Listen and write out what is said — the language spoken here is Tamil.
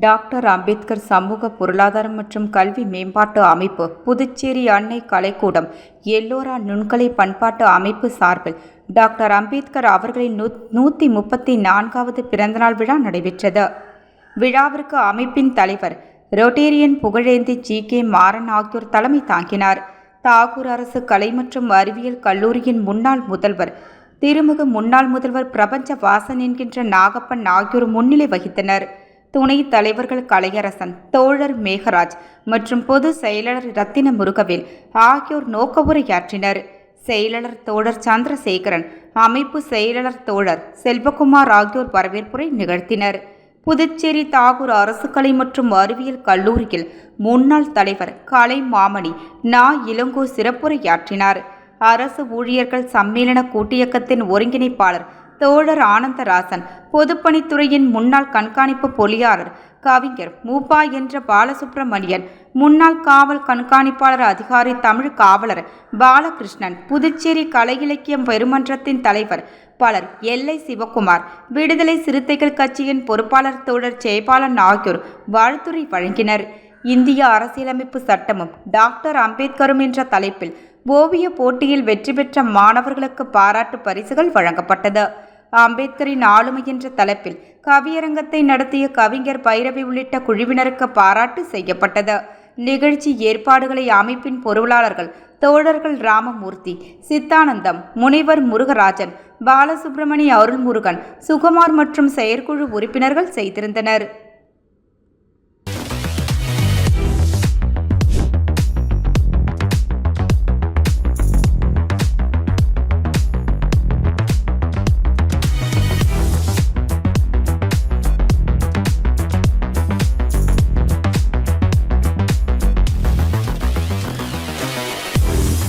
டாக்டர் அம்பேத்கர் சமூக பொருளாதாரம் மற்றும் கல்வி மேம்பாட்டு அமைப்பு, புதுச்சேரி அன்னை கலைக்கூடம், எல்லோரா நுண்கலை பண்பாட்டு அமைப்பு சார்பில் டாக்டர் அம்பேத்கர் அவர்களின் 134வது பிறந்தநாள் விழா நடைபெற்றது. விழாவிற்கு அமைப்பின் தலைவர் ரொட்டேரியன் புகழேந்தி ஜி. மாறன் ஆகியோர் தலைமை தாங்கினார். தாகூர் அரசு கலை மற்றும் அறிவியல் கல்லூரியின் முன்னாள் முதல்வர் திருமிகு முன்னாள் முதல்வர் பிரபஞ்ச வாசன் என்கின்ற நாகப்பன் ஆகியோர் முன்னிலை வகித்தனர். துணைத் தலைவர்கள் கலையரசன், தோழர் மேகராஜ் மற்றும் பொதுச் செயலாளர் ரத்தின முருகவேல் ஆகியோர் நோக்க உரையாற்றினர். செயலாளர் தோழர் சந்திரசேகரன், அமைப்பு செயலாளர் தோழர் செல்வகுமார் ஆகியோர் வரவேற்புரை நிகழ்த்தினர். புதுச்சேரி தாகூர் அரசு கலை மற்றும் அறிவியல் கல்லூரியில் முன்னாள் தலைவர் கலை மாமணி இளங்கோ சிறப்புரையாற்றினார். அரசு ஊழியர்கள் சம்மேளன கூட்டியக்கத்தின் ஒருங்கிணைப்பாளர் தோழர் ஆனந்தராசன், பொதுப்பணித்துறையின் முன்னாள் கண்காணிப்பு பொறியாளர் கவிஞர் மூப்பா என்ற பாலசுப்பிரமணியன், முன்னாள் காவல் கண்காணிப்பாளர் அதிகாரி தமிழ் காவலர் பாலகிருஷ்ணன், புதுச்சேரி கலை இலக்கியம் பெருமன்றத்தின் தலைவர் பலர், எல்லை சிவகுமார், விடுதலை சிறுத்தைகள் கட்சியின் பொறுப்பாளர் தோழர் ஜெயபாலன் ஆகியோர் வாழ்த்துரை வழங்கினர். இந்திய அரசியலமைப்பு சட்டமும் டாக்டர் அம்பேத்கரும் என்ற தலைப்பில் ஓவிய போட்டியில் வெற்றி பெற்ற மாணவர்களுக்கு பாராட்டு பரிசுகள் வழங்கப்பட்டது. அம்பேத்கரின் ஆளுமை என்ற தலைப்பில் கவியரங்கத்தை நடத்திய கவிஞர் பைரவி உள்ளிட்ட குழுவினருக்கு பாராட்டு செய்யப்பட்டது. நிகழ்ச்சி ஏற்பாடுகளை அமைப்பின் பொருளாளர்கள் தோழர்கள் ராமமூர்த்தி, சித்தானந்தம், முனைவர் முருகராஜன், பாலசுப்பிரமணிய அருள்முருகன், சுகுமார் மற்றும் செயற்குழு உறுப்பினர்கள் செய்திருந்தனர்.